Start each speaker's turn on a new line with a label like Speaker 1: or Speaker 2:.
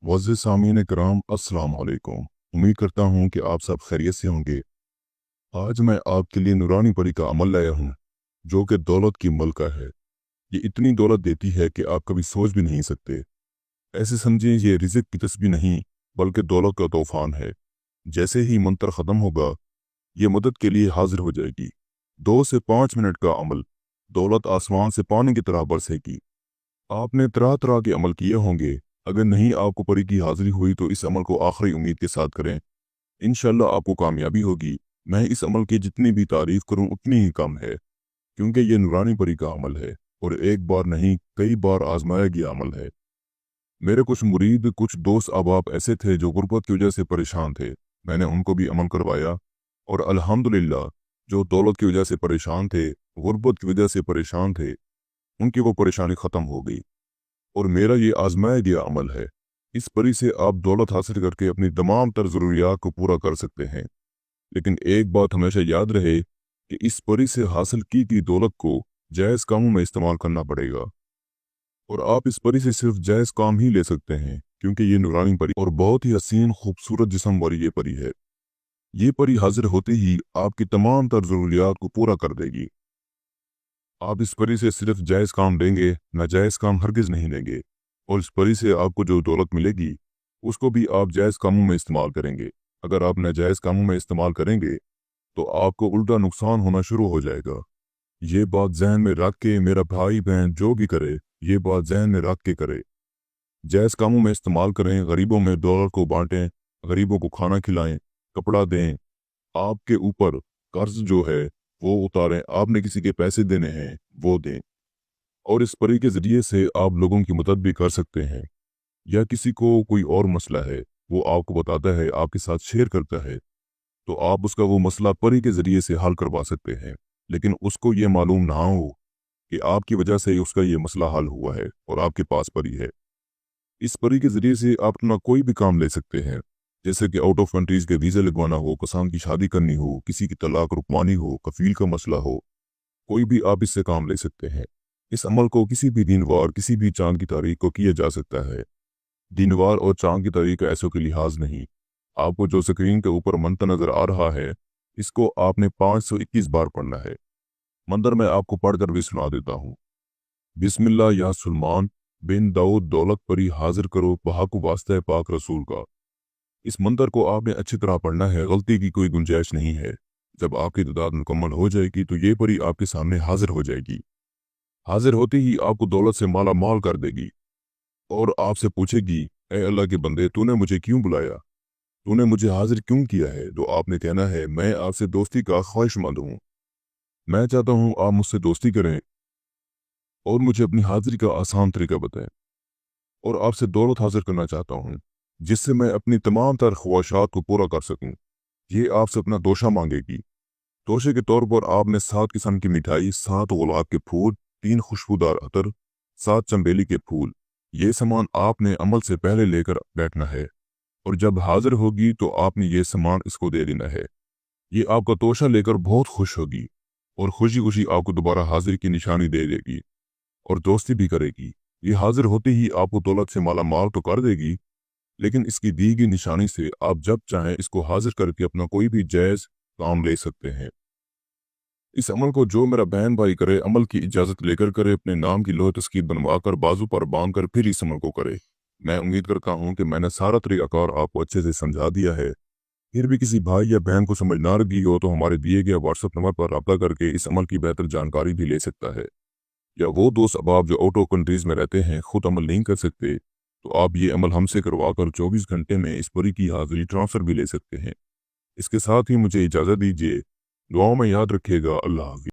Speaker 1: मुअज़्ज़िज़ सामीन कराम, अस्सलाम वालेकुम। उम्मीद करता हूँ कि आप सब खैरियत से होंगे। आज मैं आपके लिए नूरानी परी का अमल लाया हूँ, जो कि दौलत की मलका है। ये इतनी दौलत देती है कि आप कभी सोच भी नहीं सकते। ऐसे समझें ये रिज़्क़ की तस्बीह नहीं, बल्कि दौलत का तूफ़ान है। जैसे ही मंत्र ख़त्म होगा, ये मदद के लिए हाजिर हो जाएगी। 2 से 5 मिनट का अमल, दौलत आसमान से पानी की तरह बरसेगी। आपने तरह तरह के अमल किए होंगे। अगर नहीं आपको परी की हाजिरी हुई तो इस अमल को आखिरी उम्मीद के साथ करें, इंशाल्लाह आपको कामयाबी होगी। मैं इस अमल की जितनी भी तारीफ करूं उतनी ही कम है, क्योंकि ये नूरानी परी का अमल है और एक बार नहीं कई बार आजमाया गया अमल है। मेरे कुछ मुरीद, कुछ दोस्त अहबाब ऐसे थे जो गुर्बत की वजह से परेशान थे। मैंने उनको भी अमल करवाया और अल्हम्दुलिल्लाह जो दौलत की वजह से परेशान थे, गुर्बत की वजह से परेशान थे, उनकी वो परेशानी ख़त्म हो गई। और मेरा ये आजमाया गया अमल है। इस परी से आप दौलत हासिल करके अपनी तमाम तर ज़रूरियात को पूरा कर सकते हैं। लेकिन एक बात हमेशा याद रहे कि इस परी से हासिल की गई दौलत को जायज़ कामों में इस्तेमाल करना पड़ेगा। और आप इस परी से सिर्फ जायज़ काम ही ले सकते हैं, क्योंकि ये नूरानी परी और बहुत ही हसीन खूबसूरत जिस्म वाली ये परी है। ये परी हाजिर होते ही आपकी तमाम तर ज़रूरियात को पूरा कर देगी। आप इस परी से सिर्फ जायज़ काम लेंगे, नाजायज़ काम हरगिज़ नहीं लेंगे। और इस परी से आपको जो दौलत मिलेगी, उसको भी आप जायज़ कामों में इस्तेमाल करेंगे। अगर आप नाजायज़ कामों में इस्तेमाल करेंगे, तो आपको उल्टा नुकसान होना शुरू हो जाएगा। ये बात ज़हन में रख के मेरा भाई बहन जो भी करे, ये बात ज़हन में रख के करे। जायज़ कामों में इस्तेमाल करें, गरीबों में दौलत को बाँटें, गरीबों को खाना खिलाएँ, कपड़ा दें। आपके ऊपर कर्ज जो है वो उतारें, आपने किसी के पैसे देने हैं वो दें। और इस परी के ज़रिए से आप लोगों की मदद भी कर सकते हैं। या किसी को कोई और मसला है, वो आपको बताता है, आपके साथ शेयर करता है, तो आप उसका वो मसला परी के ज़रिए से हल करवा सकते हैं। लेकिन उसको ये मालूम ना हो कि आपकी वजह से ही उसका ये मसला हल हुआ है और आपके पास परी है। इस परी के ज़रिए से आप अपना कोई भी काम ले सकते हैं, जैसे कि आउट ऑफ कंट्रीज़ के वीज़े लगवाना हो, किसान की शादी करनी हो, किसी की तलाक रुकवानी हो, कफील का मसला हो, कोई भी आप इससे काम ले सकते हैं। इस अमल को किसी भी दिन वार, किसी भी चाँद की तारीख को किया जा सकता है। दिन वार और चाँद की तारीख का ऐसों के लिहाज नहीं। आपको जो स्क्रीन के ऊपर मंत्र नज़र आ रहा है, इसको आपने 521 बार पढ़ना है। मंत्र मैं आपको पढ़कर भी सुना देता हूँ। बिस्मिल्लाह या सुलमान बिन दाऊद दौलत परी हाजिर करो बहाकु वास्ता पाक रसूल का। इस मंत्र को आपने अच्छी तरह पढ़ना है, गलती की कोई गुंजाइश नहीं है। जब आपकी तादाद मुकम्मल हो जाएगी तो ये परी आपके सामने हाजिर हो जाएगी। हाजिर होते ही आपको दौलत से माला माल कर देगी और आपसे पूछेगी, ए अल्लाह के बंदे, तूने मुझे क्यों बुलाया, तूने मुझे हाजिर क्यों किया है। तो आपने कहना है, मैं आपसे दोस्ती का ख्वाहिशमंद हूँ, मैं चाहता हूँ आप मुझसे दोस्ती करें और मुझे अपनी हाजिरी का आसान तरीका बताएं। और आपसे दौलत हासिल करना चाहता हूँ, जिससे मैं अपनी तमाम तर ख्वाहिशात को पूरा कर सकूँ। ये आपसे अपना तोशा मांगेगी। तोशे के तौर पर आपने 7 किस्म की मिठाई, 7 गुलाब के फूल, 3 खुशबूदार अतर, 7 चंबेली के फूल, ये सामान आपने अमल से पहले लेकर बैठना है। और जब हाजिर होगी तो आपने ये सामान इसको दे देना है। ये आपका तोशा लेकर बहुत खुश होगी और खुशी खुशी आपको दोबारा हाजिर की निशानी दे देगी और दोस्ती भी करेगी। ये हाजिर होते ही आपको दौलत से माला माल तो कर देगी, लेकिन इसकी दी गई निशानी से आप जब चाहें इसको हाजिर करके अपना कोई भी जायज़ काम ले सकते हैं। इस अमल को जो मेरा बहन भाई करे, अमल की इजाज़त लेकर करे, अपने नाम की लोह तस्कीर बनवा कर बाजू पर बांध कर फिर इस अमल को करे। मैं उम्मीद करता हूँ कि मैंने सारा तरीक़ाकार आपको अच्छे से समझा दिया है। फिर भी किसी भाई या बहन को समझ ना लगी हो तो हमारे दिए गए व्हाट्सएप नंबर पर रब्ता करके इस अमल की बेहतर जानकारी भी ले सकता है। या वो दोस्त अहबाब जो आउट ऑफ कंट्रीज़ में रहते हैं, खुद अमल नहीं कर सकते, तो आप ये अमल हमसे करवा कर 24 घंटे में इस परी की हाजिरी ट्रांसफ़र भी ले सकते हैं। इसके साथ ही मुझे इजाज़त दीजिए। दुआओं में याद रखिएगा। अल्लाह हाफ़िज़।